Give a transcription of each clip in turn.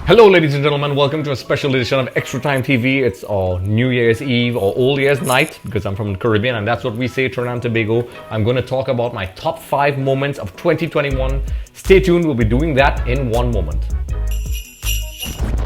Hello ladies and gentlemen, welcome to a special edition of Extra Time TV. It's New Year's Eve or Old Year's Night because I'm from the Caribbean and that's what we say, Trinidad and Tobago. I'm going to talk about my top 5 moments of 2021. Stay tuned, we'll be doing that in one moment.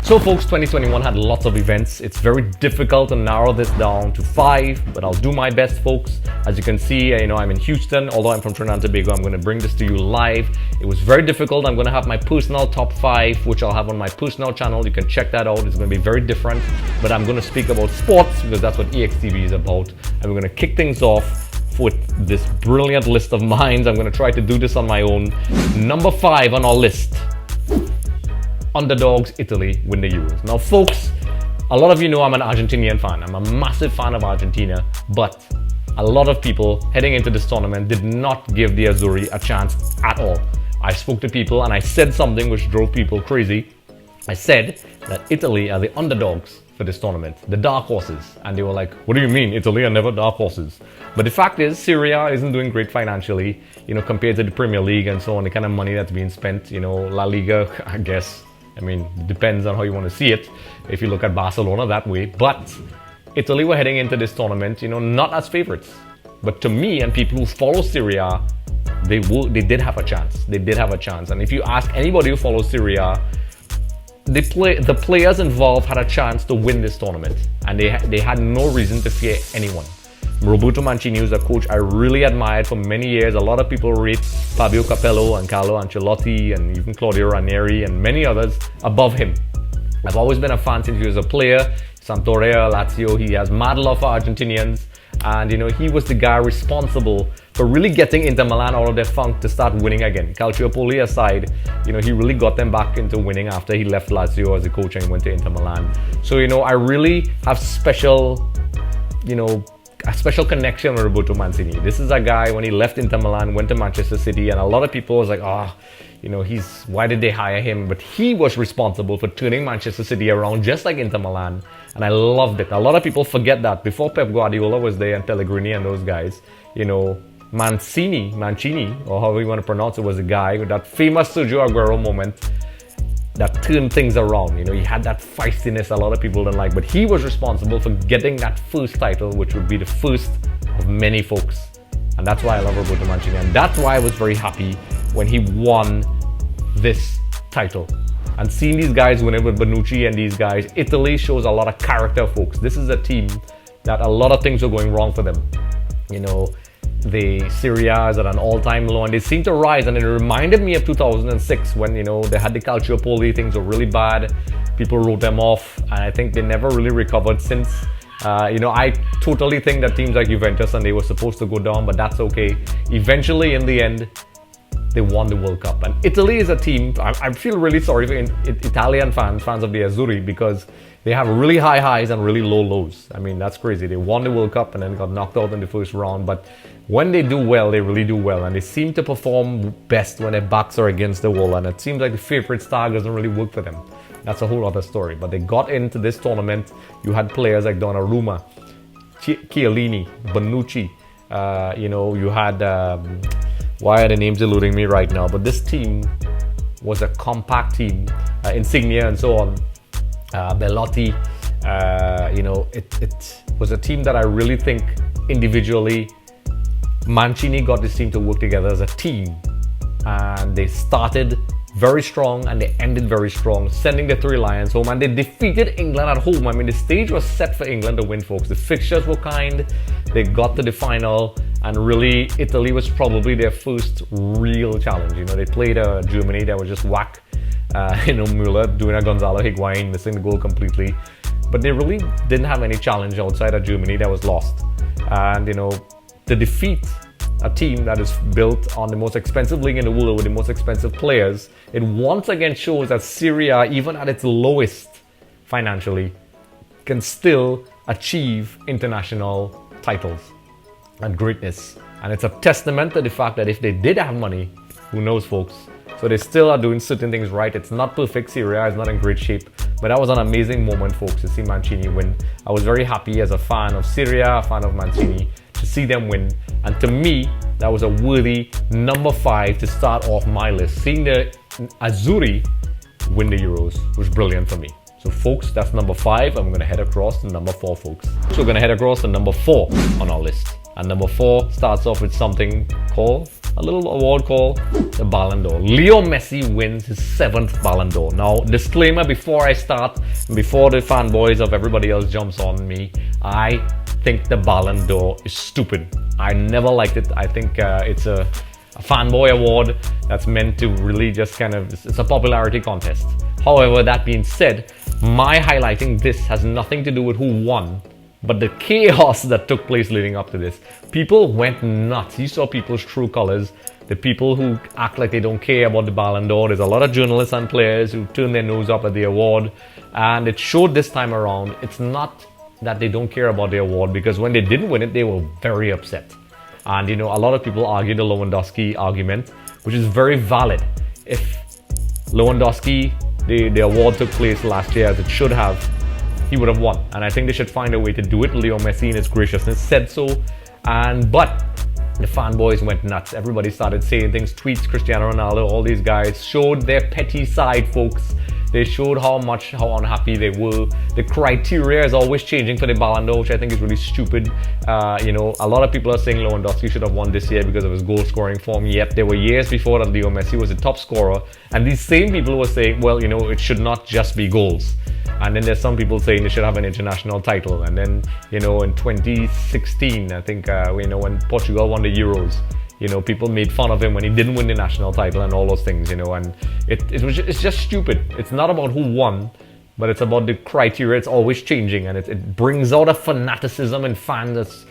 So folks, 2021 had lots of events. It's very difficult to narrow this down to 5, but I'll do my best, folks. As you can see, I'm in Houston. Although I'm from Trinidad and Tobago, I'm going to bring this to you live. It was very difficult. I'm going to have my personal top 5, which I'll have on my personal channel. You can check that out. It's going to be very different, but I'm going to speak about sports because that's what EXTV is about. And we're going to kick things off with this brilliant list of mine. I'm going to try to do this on my own. Number 5 on our list. Underdogs, Italy win the Euros. Now folks, a lot of you know I'm an Argentinian fan. I'm a massive fan of Argentina, but a lot of people heading into this tournament did not give the Azzurri a chance at all. I spoke to people and I said something which drove people crazy. I said that Italy are the underdogs for this tournament, the dark horses. And they were like, what do you mean? Italy are never dark horses. But the fact is, Serie A isn't doing great financially, compared to the Premier League and so on, the kind of money that's being spent, La Liga, I guess. It depends on how you want to see it. If you look at Barcelona that way. But Italy were heading into this tournament, not as favorites. But to me and people who follow Serie A, they did have a chance. They did have a chance. And if you ask anybody who follows Serie A, the players involved had a chance to win this tournament. And they had no reason to fear anyone. Roberto Mancini was a coach I really admired for many years. A lot of people rate Fabio Capello and Carlo Ancelotti and even Claudio Ranieri and many others above him. I've always been a fan since he was a player. Sampdoria, Lazio, he has mad love for Argentinians. And he was the guy responsible for really getting Inter Milan out of their funk to start winning again. Calciopoli aside, he really got them back into winning after he left Lazio as a coach and went to Inter Milan. So, I really have a special connection with Roberto Mancini. This is a guy, when he left Inter Milan, went to Manchester City, and a lot of people was like, why did they hire him? But he was responsible for turning Manchester City around just like Inter Milan, and I loved it. A lot of people forget that. Before Pep Guardiola was there and Pellegrini and those guys, Mancini, or however you want to pronounce it, was a guy with that famous Sergio Aguero moment that turned things around. He had that feistiness a lot of people didn't like, but he was responsible for getting that first title, which would be the first of many folks. And that's why I love Roberto Mancini, and that's why I was very happy when he won this title. And seeing these guys win it with Bonucci and these guys, Italy shows a lot of character, folks. This is a team that a lot of things were going wrong for them. The Serie A is at an all-time low and they seem to rise, and it reminded me of 2006 when they had the Calciopoli. Things were really bad, people wrote them off, and I think they never really recovered since. I totally think that teams like Juventus, and they were supposed to go down, but that's okay. Eventually, in the end, they won the World Cup. And Italy is a team, I feel really sorry for Italian fans of the Azzurri, because they have really high highs and really low lows. That's crazy. They won the World Cup and then got knocked out in the first round. But when they do well, they really do well. And they seem to perform best when their backs are against the wall. And it seems like the favorite star doesn't really work for them. That's a whole other story. But they got into this tournament. You had players like Donnarumma, Chiellini, Bonucci. You had... why are the names eluding me right now? But this team was a compact team. Insigne and so on. Belotti, it was a team that I really think individually Mancini got this team to work together as a team, and they started very strong and they ended very strong, sending the 3 Lions home, and they defeated England at home. The stage was set for England to win, folks. The fixtures were kind, they got to the final, and really Italy was probably their first real challenge. They played Germany that was just whack. Müller doing a Gonzalo Higuain, missing the goal completely. But they really didn't have any challenge outside of Germany that was lost. And, to defeat a team that is built on the most expensive league in the world with the most expensive players, it once again shows that Serie A, even at its lowest financially, can still achieve international titles and greatness. And it's a testament to the fact that if they did have money, who knows, folks. So they still are doing certain things right. It's not perfect. Serie A is not in great shape. But that was an amazing moment, folks, to see Mancini win. I was very happy as a fan of Serie A, a fan of Mancini, to see them win. And to me, that was a worthy number 5 to start off my list. Seeing the Azzurri win the Euros was brilliant for me. So folks, that's number 5. I'm going to head across to number 4, folks. So we're going to head across to number 4 on our list. And number 4 starts off with something called, a little award called the Ballon d'Or. Leo Messi wins his 7th Ballon d'Or. Now, disclaimer before I start, before the fanboys of everybody else jumps on me, I think the Ballon d'Or is stupid. I never liked it. I think it's a fanboy award that's meant to really just kind of, it's a popularity contest. However, that being said, my highlighting this has nothing to do with who won, but the chaos that took place leading up to this. People went nuts. You saw people's true colors. The people who act like they don't care about the Ballon d'Or. There's a lot of journalists and players who turn their nose up at the award. And it showed this time around, it's not that they don't care about the award, because when they didn't win it, they were very upset. And you know, a lot of people argue the Lewandowski argument, which is very valid. If Lewandowski, the award took place last year as it should have, he would have won. And I think they should find a way to do it. Leo Messi, in his graciousness, said so. But the fanboys went nuts. Everybody started saying things, tweets, Cristiano Ronaldo, all these guys showed their petty side, folks. They showed how unhappy they were. The criteria is always changing for the Ballon d'Or, which I think is really stupid. You know, a lot of people are saying Lewandowski should have won this year because of his goal scoring form. Yet there were years before that Leo Messi was the top scorer. And these same people were saying, well, you know, it should not just be goals. And then there's some people saying they should have an international title. And then, you know, in 2016, I think, you know, when Portugal won the Euros, you know, people made fun of him when he didn't win the national title and all those things, you know, and it's just stupid. It's not about who won, but it's about the criteria. It's always changing, and it brings out a fanaticism in fans that's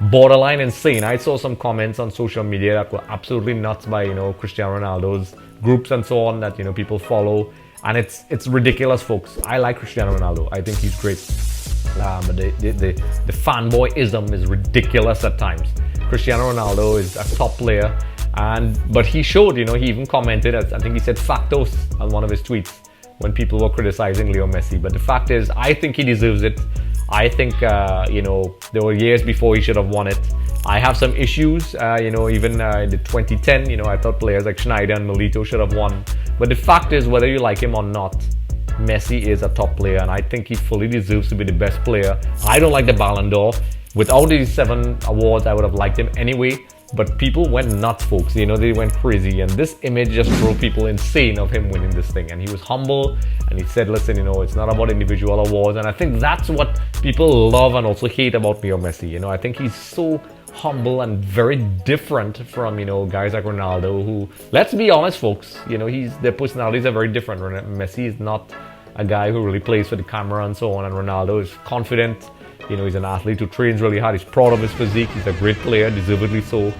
borderline insane. I saw some comments on social media that were absolutely nuts by, you know, Cristiano Ronaldo's groups and so on that, you know, people follow, and it's ridiculous, folks. I like Cristiano Ronaldo. I think he's great, but the fanboyism is ridiculous at times. Cristiano Ronaldo is a top player, but he showed, you know, he even commented, I think he said factos on one of his tweets when people were criticizing Leo Messi. But the fact is, I think he deserves it. I think, you know, there were years before he should have won it. I have some issues, you know, even in the 2010, you know, I thought players like Schneider and Milito should have won. But the fact is, whether you like him or not, Messi is a top player, and I think he fully deserves to be the best player. I don't like the Ballon d'Or. Without these 7 awards, I would have liked him anyway, but people went nuts, folks. You know, they went crazy, and this image just drove people insane of him winning this thing. And he was humble, and he said, listen, you know, it's not about individual awards. And I think that's what people love and also hate about Leo Messi. You know, I think he's so humble and very different from, you know, guys like Ronaldo, who, let's be honest, folks, you know, their personalities are very different. Messi is not a guy who really plays for the camera and so on, and Ronaldo is confident. You know, he's an athlete who trains really hard. He's proud of his physique. He's a great player, deservedly so.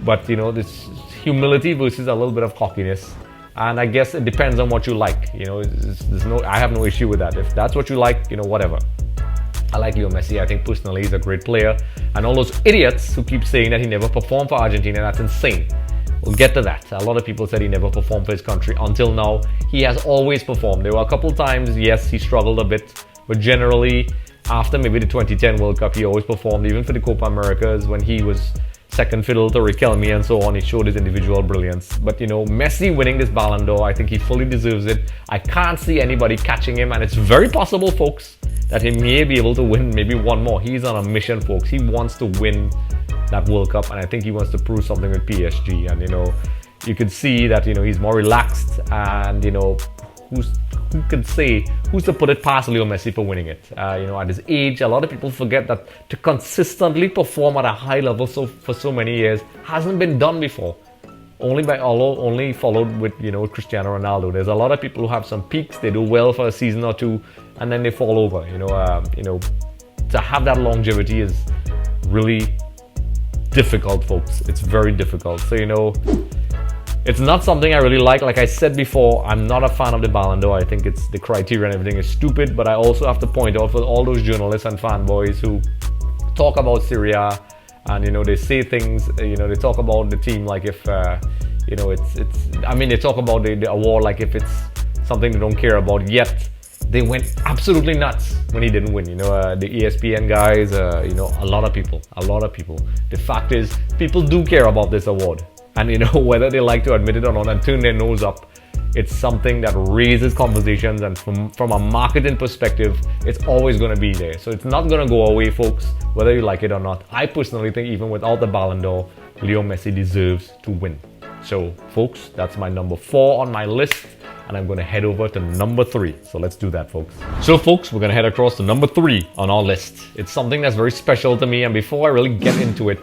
But, you know, this humility versus a little bit of cockiness. And I guess it depends on what you like. You know, I have no issue with that. If that's what you like, you know, whatever. I like Leo Messi. I think personally he's a great player. And all those idiots who keep saying that he never performed for Argentina, that's insane. We'll get to that. A lot of people said he never performed for his country. Until now, he has always performed. There were a couple times, yes, he struggled a bit. But generally, after maybe the 2010 World Cup, he always performed, even for the Copa Americas when he was second fiddle to Riquelme and so on. He showed his individual brilliance. But, you know, Messi winning this Ballon d'Or, I think he fully deserves it. I can't see anybody catching him, and it's very possible, folks, that he may be able to win maybe one more. He's on a mission, folks. He wants to win that World Cup, and I think he wants to prove something with PSG. And, you know, you could see that, you know, he's more relaxed, and, you know, who could say, who's to put it past Leo Messi for winning it? You know, at his age, a lot of people forget that to consistently perform at a high level for so many years hasn't been done before. Only followed with, you know, Cristiano Ronaldo. There's a lot of people who have some peaks, they do well for a season or two, and then they fall over. You know, to have that longevity is really difficult, folks. It's very difficult. So, you know, it's not something I really like. Like I said before, I'm not a fan of the Ballon d'Or. I think it's the criteria and everything is stupid, but I also have to point out for all those journalists and fanboys who talk about Syria and, you know, they say things, you know, they talk about the team like if, you know, they talk about the award like if it's something they don't care about, yet they went absolutely nuts when he didn't win. You know, the ESPN guys, you know, a lot of people. The fact is, people do care about this award. And, you know, whether they like to admit it or not and turn their nose up, It's something that raises conversations, and from a marketing perspective, it's always going to be there. So it's not going to go away, folks, whether you like it or not. I personally think even without the Ballon d'Or, Leo Messi deserves to win. So, folks, that's my number 4 on my list, and I'm going to head over to number 3. So let's do that, folks. So, folks, we're going to head across to number 3 on our list. It's something that's very special to me, and before I really get into it,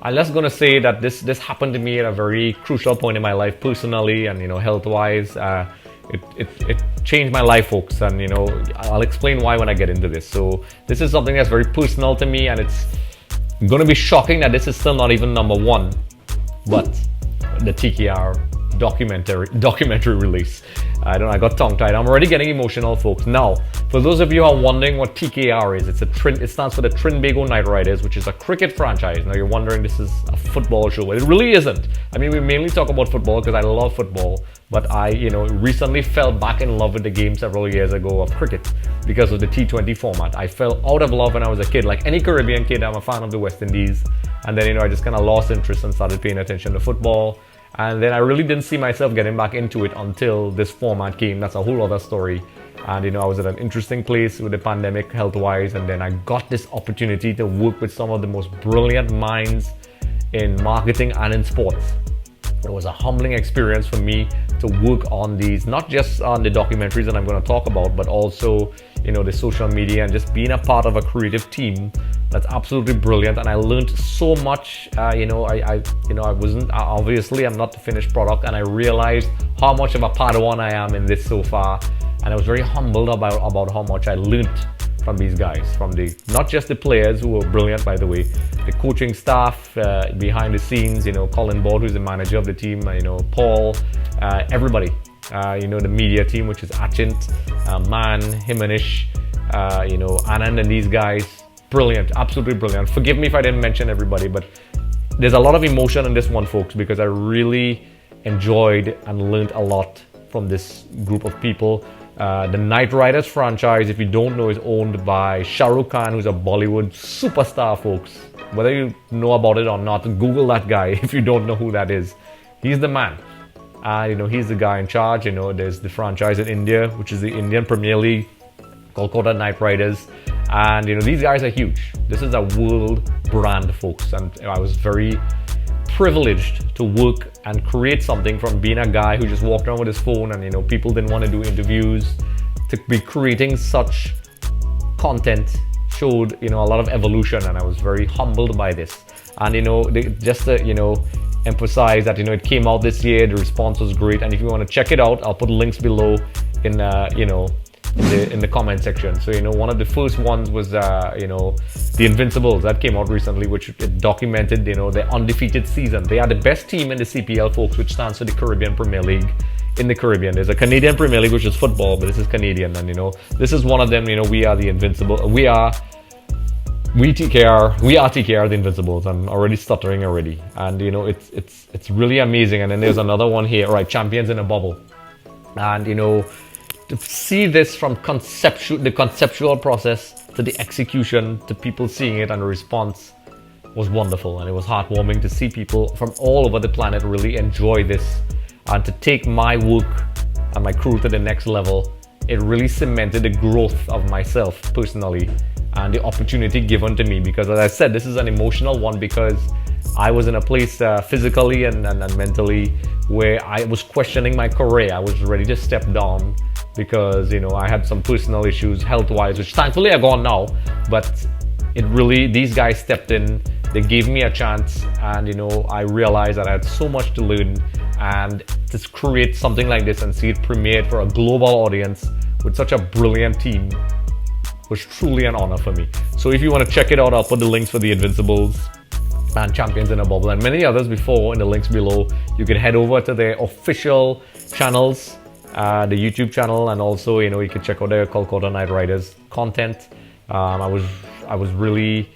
I'm just going to say that this happened to me at a very crucial point in my life personally and, health-wise. It changed my life, folks, and, I'll explain why when I get into this. So this is something that's very personal to me, and it's going to be shocking that this is still not even number 1, but the TKR documentary release. I got tongue-tied. I'm already getting emotional, folks. Now, for those of you who are wondering what TKR is, it stands for the Trinbago Knight Riders, which is a cricket franchise. Now, you're wondering this is a football show. It really isn't. I mean, we mainly talk about football because I love football, but I, recently fell back in love with the game several years ago of cricket because of the T20 format. I fell out of love when I was a kid. Like any Caribbean kid, I'm a fan of the West Indies. And then, I just kind of lost interest and started paying attention to football. And then I really didn't see myself getting back into it until this format came. That's a whole other story. And I was at an interesting place with the pandemic health-wise, and then I got this opportunity to work with some of the most brilliant minds in marketing and in sports. It was a humbling experience for me to work on these, not just on the documentaries that I'm going to talk about, but also, the social media and just being a part of a creative team that's absolutely brilliant. And I learned so much. I'm not the finished product, and I realized how much of a Padawan I am in this so far. And I was very humbled about how much I learned from these guys, from not just the players who were brilliant, by the way, the coaching staff behind the scenes, Colin Board, who's the manager of the team, Paul, everybody, the media team, which is Achint, Man, Himanish, Anand, and these guys, brilliant, absolutely brilliant. Forgive me if I didn't mention everybody, but there's a lot of emotion in this one, folks, because I really enjoyed and learned a lot from this group of people. The Knight Riders franchise, if you don't know, is owned by Shah Rukh Khan, who's a Bollywood superstar, folks. Whether you know about it or not, Google that guy if you don't know who that is. He's the man. He's the guy in charge. There's the franchise in India, which is the Indian Premier League, Kolkata Knight Riders. And, these guys are huge. This is a world brand, folks. And I was very privileged to work and create something from being a guy who just walked around with his phone and people didn't want to do interviews, to be creating such content showed a lot of evolution, and I was very humbled by this. And just to emphasize that it came out this year, the response was great, and if you want to check it out, I'll put links below in in the comment section. So one of the first ones was the Invincibles that came out recently, which it documented their undefeated season. They are the best team in the CPL, folks, which stands for the Caribbean Premier League in the Caribbean. There's a Canadian Premier League, which is football, but this is Canadian, and this is one of them. We are the Invincible. We are TKR, the Invincibles. I'm already stuttering already, and it's really amazing. And then there's another one here, right? Champions in a Bubble, and to see this from the conceptual process to the execution to people seeing it and the response was wonderful. And it was heartwarming to see people from all over the planet really enjoy this, and to take my work and my crew to the next level. It really cemented the growth of myself personally and the opportunity given to me, because as I said, this is an emotional one, because I was in a place physically and mentally where I was questioning my career. I was ready to step down because I had some personal issues health-wise, which thankfully are gone now. But these guys stepped in, they gave me a chance, and I realized that I had so much to learn, and to create something like this and see it premiered for a global audience with such a brilliant team was truly an honor for me. So if you want to check it out, I'll put the links for the Invincibles and Champions in a Bubble and many others before in the links below. You can head over to their official channels, the YouTube channel, and also you can check out their Kolkata Knight Riders content. I was really,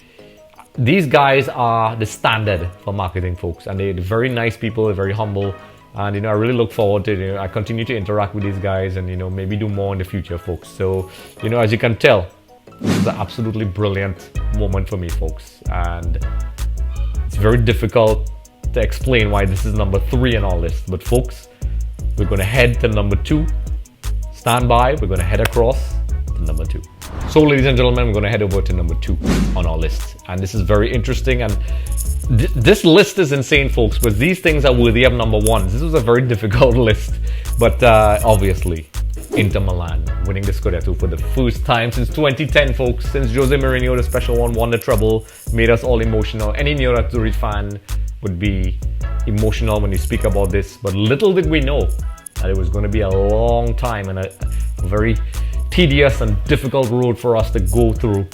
these guys are the standard for marketing, folks, and they're very nice people. They're very humble, and I really look forward to I continue to interact with these guys, and maybe do more in the future, folks. So as you can tell, this is an absolutely brilliant moment for me, folks, and it's very difficult to explain why this is number 3 on our list. But folks, We're going to head to number 2. Stand by, we're going to head across to number 2. So ladies and gentlemen, we're going to head over to number 2 on our list. And this is very interesting, and this list is insane, folks, but these things are worthy of number 1s. This was a very difficult list, but obviously Inter Milan winning the Scudetto for the first time since 2010, folks. Since Jose Mourinho, the special one, won the treble, made us all emotional. Any Nerazzurri fan would be emotional when you speak about this, but little did we know that it was going to be a long time and a very tedious and difficult road for us to go through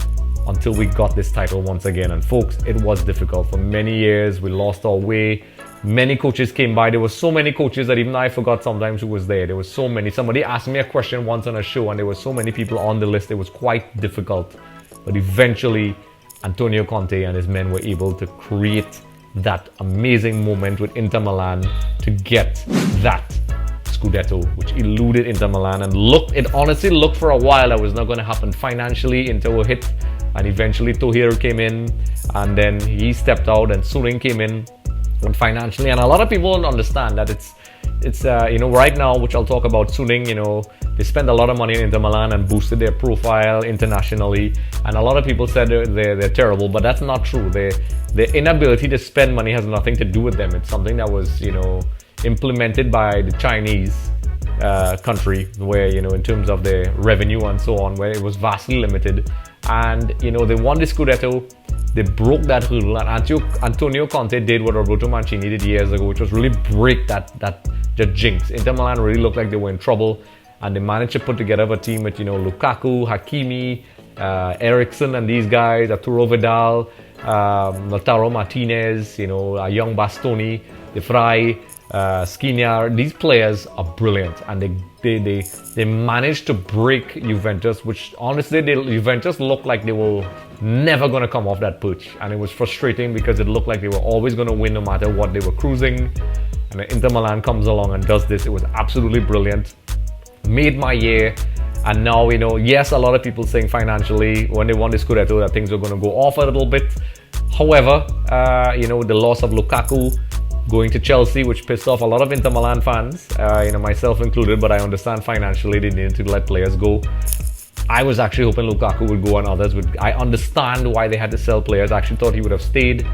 until we got this title once again. And folks, it was difficult for many years. We lost our way. Many coaches came by. There were so many coaches that even I forgot sometimes who was there. There were so many. Somebody asked me a question once on a show and there were so many people on the list. It was quite difficult. But eventually, Antonio Conte and his men were able to create that amazing moment with Inter Milan to get that Scudetto, which eluded Inter Milan. And it honestly looked for a while that was not going to happen. Financially, Inter were hit, and eventually Tohiro came in, and then he stepped out, and Suning came in. And financially, and a lot of people don't understand that it's right now, which I'll talk about, Suning, they spend a lot of money in Inter Milan and boosted their profile internationally, and a lot of people said they're terrible, but that's not true. Their inability to spend money has nothing to do with them. It's something that was implemented by the Chinese country, where in terms of their revenue and so on, where it was vastly limited, and they won the Scudetto. They broke that hurdle, and Antonio Conte did what Roberto Mancini did years ago, which was really break that jinx. Inter Milan really looked like they were in trouble, and they managed to put together a team with Lukaku, Hakimi, Eriksen, and these guys, Arturo Vidal, Lautaro Martinez, a young Bastoni, De Vrij, Skriniar. These players are brilliant, and they managed to break Juventus, which honestly Juventus looked like they were never going to come off that perch, and it was frustrating because it looked like they were always going to win no matter what. They were cruising, and Inter Milan comes along and does this. It was absolutely brilliant, made my year. And now yes, a lot of people saying financially when they won the Scudetto that things were going to go off a little bit. However, the loss of Lukaku going to Chelsea, which pissed off a lot of Inter Milan fans, myself included, but I understand financially they needed to let players go. I was actually hoping Lukaku would go and others would. I understand why they had to sell players. I actually thought he would have stayed,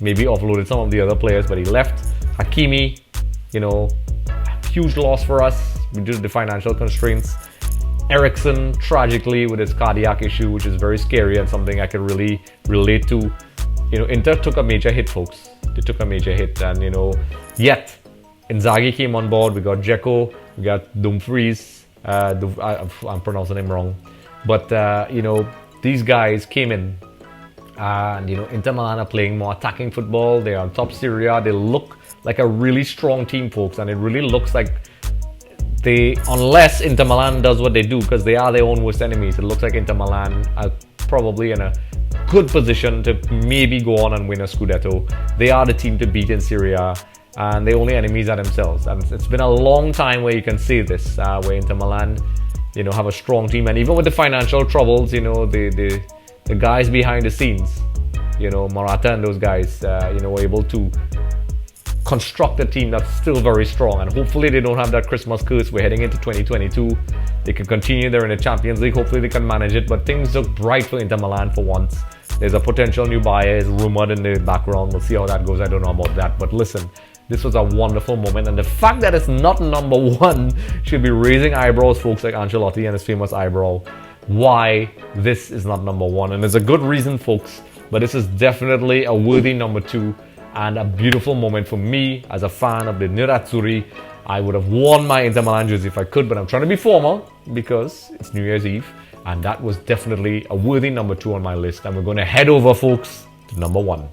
maybe offloaded some of the other players, but he left. Hakimi, huge loss for us due to the financial constraints. Eriksen, tragically, with his cardiac issue, which is very scary and something I can really relate to. Inter took a major hit, folks. They took a major hit, and yet Inzaghi came on board. We got Dzeko, we got Dumfries. I'm pronouncing him wrong, but these guys came in, and Inter Milan are playing more attacking football. They're on top Serie A. They look like a really strong team, folks, and it really looks like unless Inter Milan does what they do, because they are their own worst enemies, it looks like Inter Milan are probably in a good position to maybe go on and win a Scudetto. They are the team to beat in Serie A, and the only enemies are themselves. And it's been a long time where you can say this, where Inter Milan, have a strong team, and even with the financial troubles, the guys behind the scenes, Morata and those guys, were able to construct a team that's still very strong, and hopefully they don't have that Christmas curse. We're heading into 2022. They can continue. They're in the Champions League. Hopefully they can manage it, but things look bright for Inter Milan for once. There's a potential new buyer is rumored in the background. We'll see how that goes. I don't know about that, but listen, this was a wonderful moment, and the fact that it's not number 1 should be raising eyebrows, folks, like Ancelotti and his famous eyebrow. Why this is not number 1, and there's a good reason, folks, but this is definitely a worthy number 2 and a beautiful moment for me as a fan of the Nerazzurri. I would have worn my Inter Milan jersey if I could, but I'm trying to be formal because it's New Year's Eve, and that was definitely a worthy number 2 on my list. And we're going to head over, folks, to number 1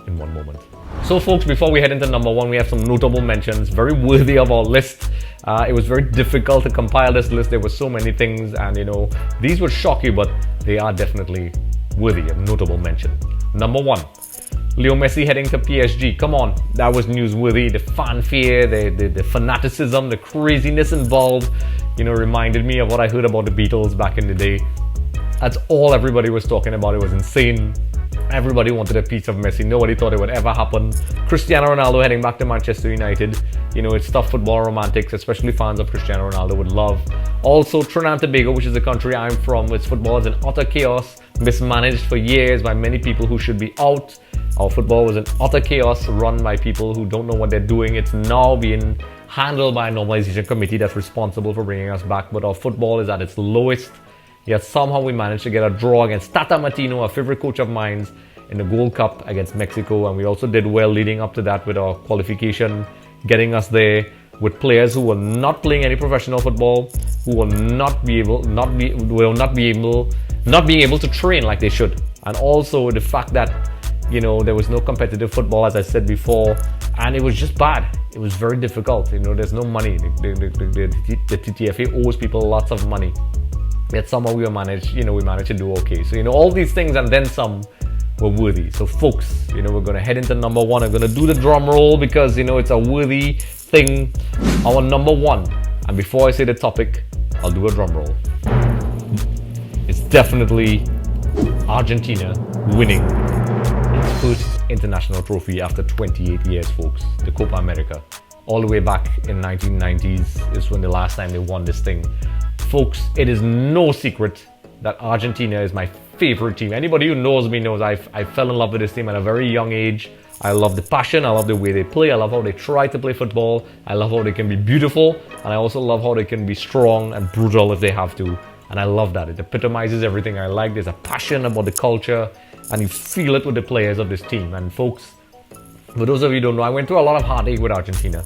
in one moment. So, folks, before we head into number 1, we have some notable mentions, very worthy of our list. It was very difficult to compile this list. There were so many things, and these would shock you, but they are definitely worthy of notable mention. Number 1. Leo Messi heading to PSG. Come on, that was newsworthy. The fanfare, the fanaticism, the craziness involved, reminded me of what I heard about the Beatles back in the day. That's all everybody was talking about. It was insane. Everybody wanted a piece of Messi. Nobody thought it would ever happen. Cristiano Ronaldo heading back to Manchester United. You know, it's tough football romantics, especially fans of Cristiano Ronaldo would love. Also, Trinidad and Tobago, which is the country I'm from, its football is in utter chaos, mismanaged for years by many people who should be out. Our football was in utter chaos, run by people who don't know what they're doing. It's now being handled by a normalization committee that's responsible for bringing us back, but our football is at its lowest. Yet somehow we managed to get a draw against Tata Martino, a favorite coach of mine, in the Gold Cup against Mexico, and we also did well leading up to that with our qualification, getting us there with players who were not playing any professional football, who will not be able to train like they should, and also the fact that, you know, there was no competitive football, as I said before, and it was just bad. It was very difficult. You know, there's no money. The TTFA owes people lots of money. Yet somehow we managed to do okay. So, you know, all these things and then some were worthy. So folks, you know, we're going to head into number one. I'm going to do the drum roll because, you know, it's a worthy thing. Our number one, and before I say the topic, I'll do a drum roll. It's definitely Argentina winning its first international trophy after 28 years, folks. The Copa America. All the way back in 1990s is when the last time they won this thing. Folks, it is no secret that Argentina is my favorite team. Anybody who knows me knows I fell in love with this team at a very young age. I love the passion, I love the way they play, I love how they try to play football, I love how they can be beautiful, and I also love how they can be strong and brutal if they have to. And I love that. It epitomizes everything I like. There's a passion about the culture, and you feel it with the players of this team. And folks, for those of you who don't know, I went through a lot of heartache with Argentina.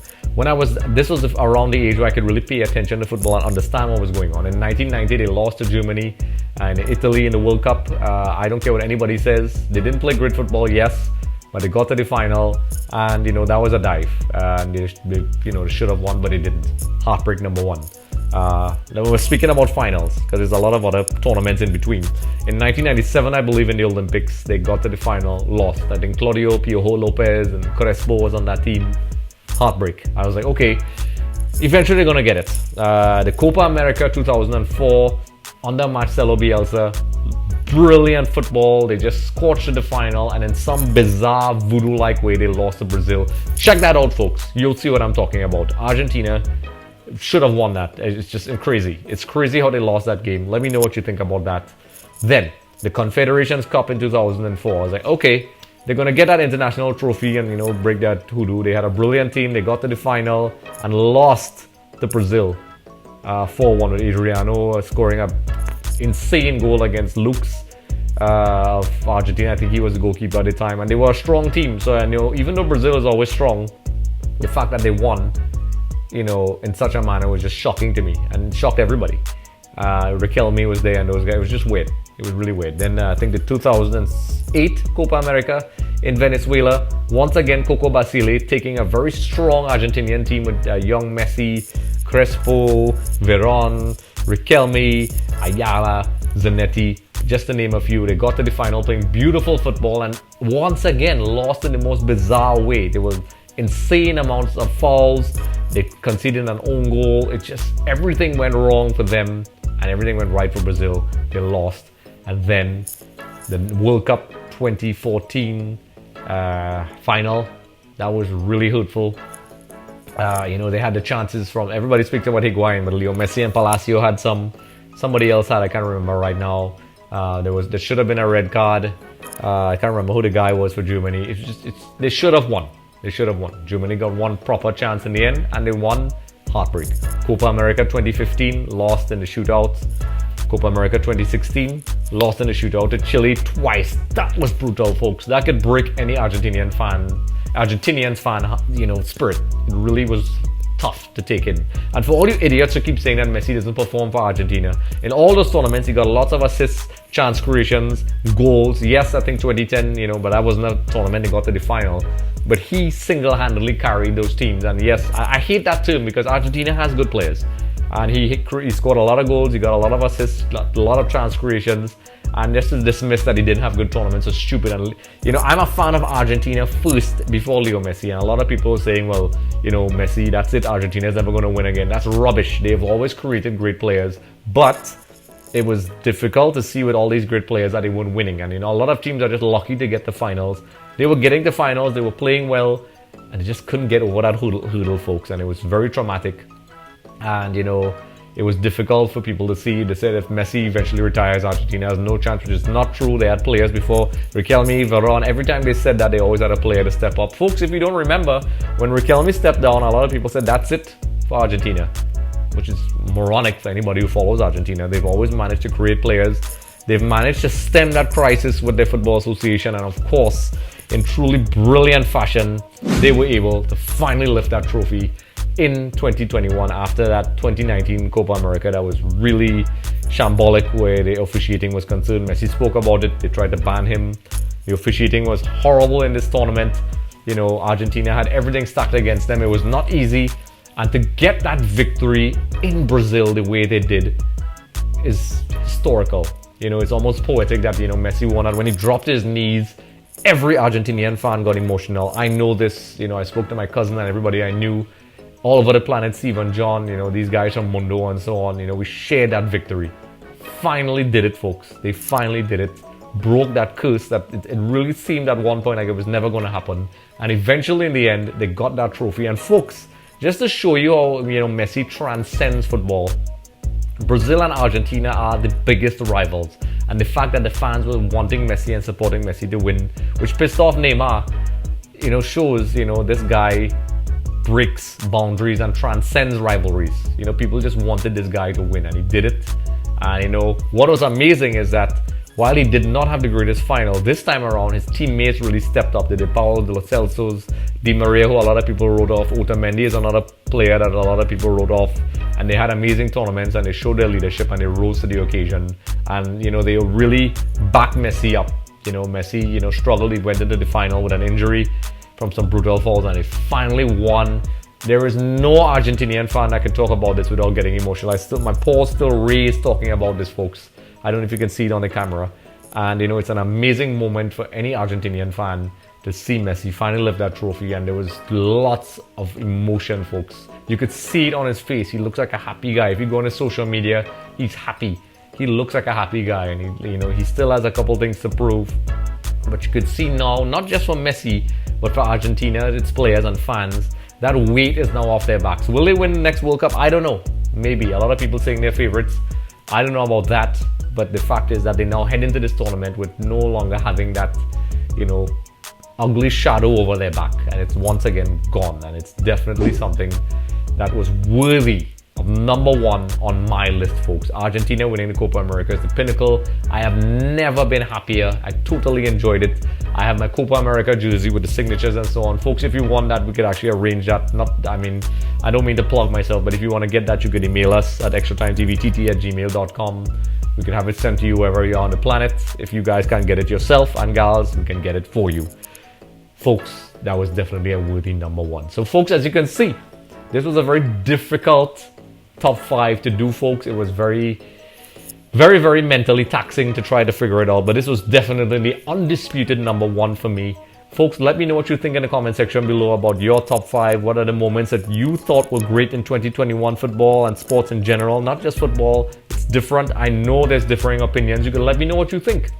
This was around the age where I could really pay attention to football and understand what was going on. In 1990, they lost to Germany and Italy in the World Cup. I don't care what anybody says. They didn't play great football, yes, but they got to the final, and you know that was a dive. And they should have won, but they didn't. Heartbreak number one. Now we're speaking about finals because there's a lot of other tournaments in between. In 1997, I believe in the Olympics, they got to the final, lost. I think Claudio Piojo Lopez and Crespo was on that team. Heartbreak. I was like, okay, eventually they're gonna get it. The Copa America 2004 under Marcelo Bielsa, brilliant football. They just scorched the final, and in some bizarre voodoo-like way, they lost to Brazil. Check that out, folks. You'll see what I'm talking about. Argentina should have won that. It's just crazy. It's crazy how they lost that game. Let me know what you think about that. Then the Confederations Cup in 2004. I was like, okay, they're going to get that international trophy and, you know, break that hoodoo. They had a brilliant team. They got to the final and lost to Brazil 4-1 with Adriano scoring an insane goal against Lux of Argentina. I think he was the goalkeeper at the time. And they were a strong team. So, you know, even though Brazil is always strong, the fact that they won, you know, in such a manner was just shocking to me and shocked everybody. Riquelme was there and those guys. It was just weird. It was really weird. Then I think the 2008 Copa America in Venezuela, once again Coco Basile taking a very strong Argentinian team with young Messi, Crespo, Veron, Riquelme, Ayala, Zanetti, just to name a few. They got to the final playing beautiful football and once again lost in the most bizarre way. There were insane amounts of fouls. They conceded an own goal. It just, everything went wrong for them and everything went right for Brazil. They lost. And then the World Cup 2014 final, that was really hurtful. You know, they had the chances from, everybody speaks about Higuain, but Leo Messi and Palacio had some. Somebody else had, I can't remember right now. There should have been a red card. I can't remember who the guy was for Germany. They should have won. They should have won. Germany got one proper chance in the end, and they won. Heartbreak. Copa America 2015, lost in the shootouts. Copa America 2016, lost in the shootout to Chile twice. That was brutal, folks. That could break any Argentinian's fan, you know, spirit. It really was tough to take in. And for all you idiots who keep saying that Messi doesn't perform for Argentina, in all those tournaments he got lots of assists, chance creations, goals. Yes, I think 2010, you know, but that wasn't a tournament they got to the final. But he single-handedly carried those teams. And yes, I hate that term because Argentina has good players. And he scored a lot of goals, he got a lot of assists, a lot of chance creations, and just to dismiss that he didn't have good tournaments is stupid. And you know, I'm a fan of Argentina first before Leo Messi, and a lot of people are saying, well, you know, Messi, that's it, Argentina is never going to win again. That's rubbish. They've always created great players, but it was difficult to see with all these great players that they weren't winning. And, a lot of teams are just lucky to get the finals. They were getting the finals, they were playing well, and they just couldn't get over that hurdle, folks. And it was very traumatic. And, it was difficult for people to see. They said if Messi eventually retires, Argentina has no chance, which is not true. They had players before. Riquelme, Varane, every time they said that, they always had a player to step up. Folks, if you don't remember, when Riquelme stepped down, a lot of people said that's it for Argentina, which is moronic for anybody who follows Argentina. They've always managed to create players. They've managed to stem that crisis with their football association. And of course, in truly brilliant fashion, they were able to finally lift that trophy in 2021 after that 2019 Copa America that was really shambolic where the officiating was concerned. Messi spoke about it. They tried to ban him. The officiating was horrible in this tournament. Argentina had everything stacked against them. It was not easy. And to get that victory in Brazil the way they did is historical. It's almost poetic that, Messi won it. When he dropped his knees, every Argentinian fan got emotional. I know this. I spoke to my cousin and everybody I knew all over the planet, Steve and John, these guys from Mundo and so on. We shared that victory. Finally did it, folks. They finally did it. Broke that curse that it really seemed at one point like it was never going to happen. And eventually in the end, they got that trophy. And folks, just to show you how, Messi transcends football, Brazil and Argentina are the biggest rivals. And the fact that the fans were wanting Messi and supporting Messi to win, which pissed off Neymar, shows, this guy breaks boundaries and transcends rivalries. People just wanted this guy to win, and he did it. And what was amazing is that while he did not have the greatest final, this time around his teammates really stepped up. They did. Paulo de los Celsos, Di Maria, who a lot of people wrote off. Otamendi is another player that a lot of people wrote off. And they had amazing tournaments, and they showed their leadership, and they rose to the occasion. And they really backed Messi up. Messi struggled. He went into the final with an injury from some brutal falls, and they finally won. There is no Argentinian fan that can talk about this without getting emotional. My paws still raised talking about this, folks. I don't know if you can see it on the camera. And it's an amazing moment for any Argentinian fan to see Messi finally lift that trophy. And there was lots of emotion, folks. You could see it on his face. He looks like a happy guy. If you go on his social media, he's happy. He looks like a happy guy, and he still has a couple things to prove. But you could see now, not just for Messi, but for Argentina, its players and fans, that weight is now off their backs. Will they win the next World Cup? I don't know. Maybe. A lot of people saying they're favorites. I don't know about that. But the fact is that they now head into this tournament with no longer having that, ugly shadow over their back. And it's once again gone. And it's definitely something that was worthy of number one on my list, folks. Argentina winning the Copa America is the pinnacle. I have never been happier. I totally enjoyed it. I have my Copa America jersey with the signatures and so on. Folks, if you want that, we could actually arrange that. I don't mean to plug myself, but if you want to get that, you could email us at extratimetvtt@gmail.com. We can have it sent to you wherever you are on the planet. If you guys can't get it yourself, and gals, we can get it for you. Folks, that was definitely a worthy number one. So folks, as you can see, this was a very difficult top 5 to do, folks. It was very, very, very mentally taxing to try to figure it out, but this was definitely the undisputed number one for me. Folks, let me know what you think in the comment section below about your top 5. What are the moments that you thought were great in 2021 football and sports in general? Not just football, it's different. I know there's differing opinions. You can let me know what you think.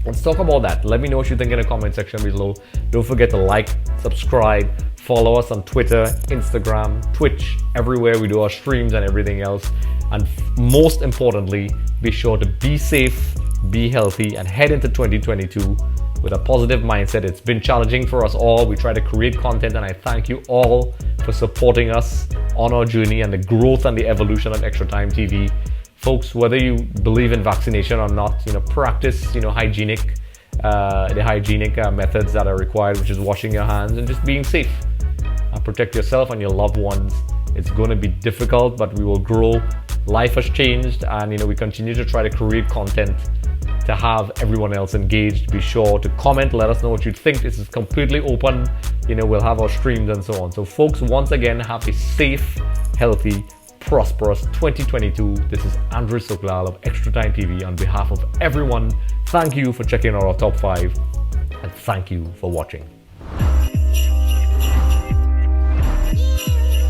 Let's talk about that. Let me know what you think in the comment section below. Don't forget to like, subscribe, follow us on Twitter, Instagram, Twitch, everywhere we do our streams and everything else. And most importantly, be sure to be safe, be healthy, and head into 2022 with a positive mindset. It's been challenging for us all. We try to create content, and I thank you all for supporting us on our journey and the growth and the evolution of Extra Time TV. Folks, whether you believe in vaccination or not, practice, hygienic, the hygienic methods that are required, which is washing your hands and just being safe. Protect yourself and your loved ones. It's going to be difficult, but we will grow. Life has changed, and we continue to try to create content to have everyone else engaged. Be sure to comment, let us know what you think. This is completely open. We'll have our streams and so on. So folks, once again, have a safe, healthy, prosperous 2022. This is Andrew Soklal of Extra Time TV. On behalf of everyone, thank you for checking out our top 5, and thank you for watching.